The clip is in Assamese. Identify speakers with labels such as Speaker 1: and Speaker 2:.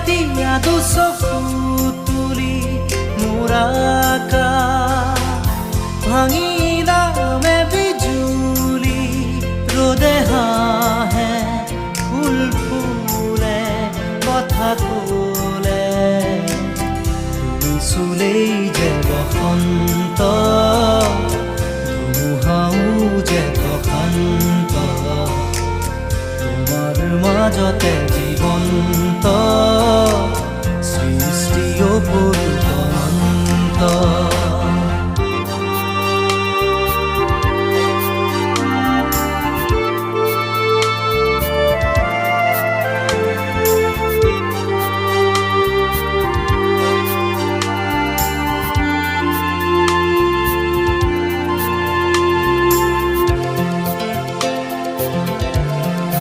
Speaker 1: এতিয়াতো চকু তুলি মোৰ আকাশ ভাঙিলামে বিজুলি ৰ'দে হাঁহে ফুল ফুলে কথা ক'লে তুমি চুলেই যে বসন্ত ধুমুহাও যে প্ৰশান্ত তোমাৰ মাজতে জীৱন্ত সৃষ্টি অপূৰ্ব অনন্ত